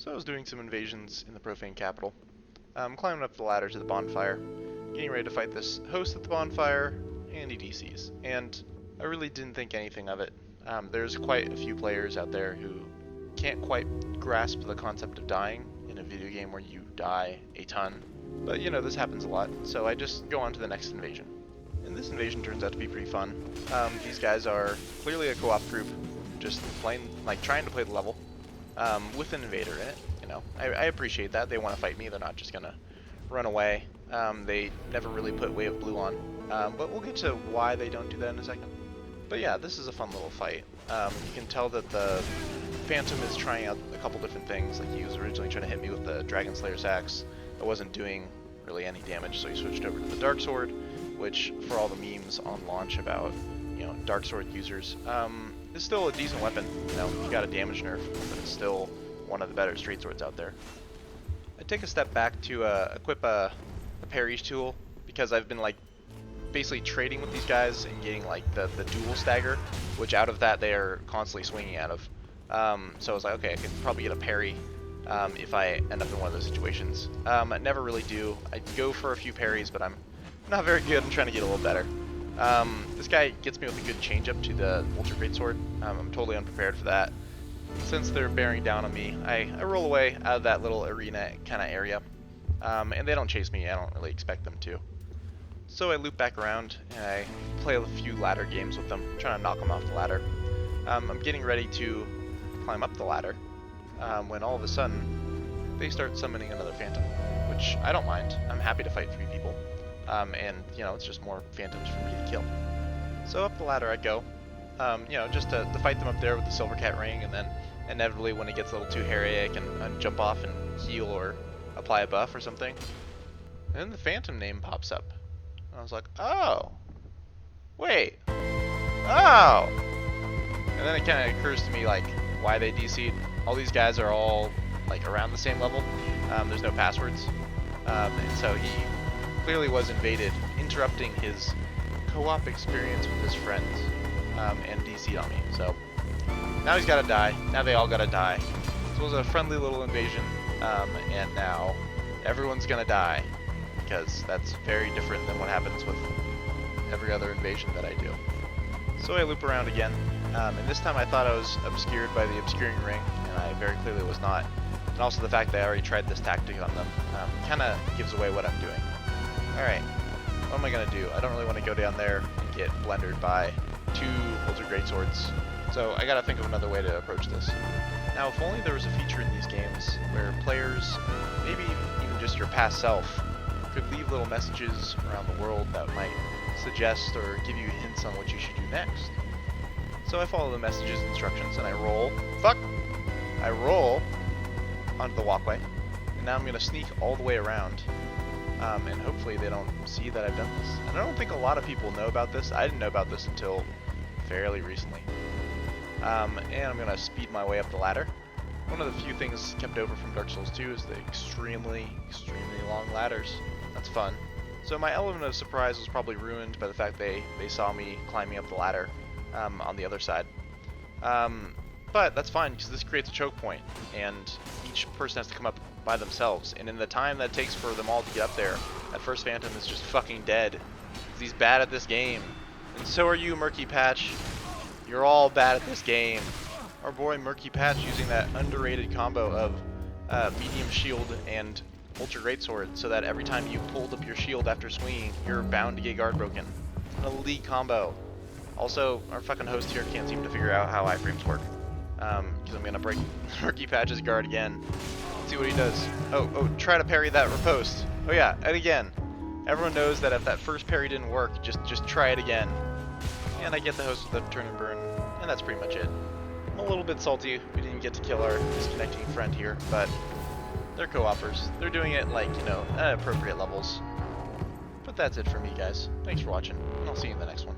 So I was doing some invasions in the Profaned capital. Climbing up the ladder to the bonfire, getting ready to fight this host at the bonfire, and he DCs. And I really didn't think anything of it. There's quite a few players out there who can't quite grasp the concept of dying in a video game where you die a ton. But you know, this happens a lot, so I just go on to the next invasion. And this invasion turns out to be pretty fun. These guys are clearly a co-op group, just playing, like trying to play the level, with an invader in it. You know, I appreciate that. They want to fight me, they're not just gonna run away. They never really put Way of Blue on, but we'll get to why they don't do that in a second. But yeah, this is a fun little fight. You can tell that the Phantom is trying out a couple different things. Like, he was originally trying to hit me with the Dragon Slayer's axe. It wasn't doing really any damage, so he switched over to the Dark Sword, which, for all the memes on launch about, you know, Dark Sword users, is still a decent weapon. You know, you got a damage nerf, but it's still one of the better straight swords out there. I take a step back to equip a parry tool, because I've been like basically trading with these guys and getting like the dual stagger, which out of that they are constantly swinging out of. So I was like, okay, I can probably get a parry if I end up in one of those situations. I never really do. I go for a few parries, but I'm not very good. I'm trying to get a little better. This guy gets me with a good change up to the Ultra Greatsword. I'm totally unprepared for that. Since they're bearing down on me, I roll away out of that little arena kind of area. And they don't chase me. I don't really expect them to. So I loop back around and I play a few ladder games with them, trying to knock them off the ladder. I'm getting ready to climb up the ladder when all of a sudden they start summoning another Phantom, which I don't mind. I'm happy to fight 3 people. And, you know, it's just more Phantoms for me to kill. So up the ladder I go, you know, just to fight them up there with the Silver Cat ring, and then inevitably when it gets a little too hairy I can jump off and heal or apply a buff or something. And then the Phantom name pops up. I was like, oh, wait, oh. And then it kind of occurs to me, like, why they DC'd. All these guys are all, like, around the same level. There's no passwords. And so he clearly was invaded, interrupting his co-op experience with his friends, and DC'd on me. So now he's got to die. Now they all got to die. So it was a friendly little invasion, and now everyone's going to die, because that's very different than what happens with every other invasion that I do. So I loop around again, and this time I thought I was obscured by the obscuring ring, and I very clearly was not. And also the fact that I already tried this tactic on them kind of gives away what I'm doing. Alright, what am I going to do? I don't really want to go down there and get blendered by 2 Ultra Greatswords, so I got to think of another way to approach this. Now, if only there was a feature in these games where players, maybe even just your past self, could leave little messages around the world that might suggest or give you hints on what you should do next. So I follow the messages and instructions and I roll. I roll onto the walkway, and now I'm going to sneak all the way around, and hopefully they don't see that I've done this. And I don't think a lot of people know about this. I didn't know about this until fairly recently. And I'm going to speed my way up the ladder. One of the few things kept over from Dark Souls 2 is the extremely long ladders. That's fun. So my element of surprise was probably ruined by the fact they saw me climbing up the ladder on the other side. But that's fine, because this creates a choke point, and each person has to come up by themselves. And in the time that it takes for them all to get up there, that first Phantom is just fucking dead, because he's bad at this game. And so are you, Murky Patch. You're all bad at this game. Our boy Murky Patch using that underrated combo of medium shield and Ultra Greatsword, so that every time you pulled up your shield after swinging, you're bound to get guard broken. An elite combo. Also, our fucking host here can't seem to figure out how iframes work. Because I'm gonna break Murky Patch's guard again. Let's see what he does. Oh, try to parry that riposte. Oh yeah, and again. Everyone knows that if that first parry didn't work, just try it again. And I get the host with the turn and burn, and that's pretty much it. I'm a little bit salty we didn't get to kill our disconnecting friend here, but they're co-opers. They're doing it, like, you know, at appropriate levels. But that's it for me, guys. Thanks for watching, and I'll see you in the next one.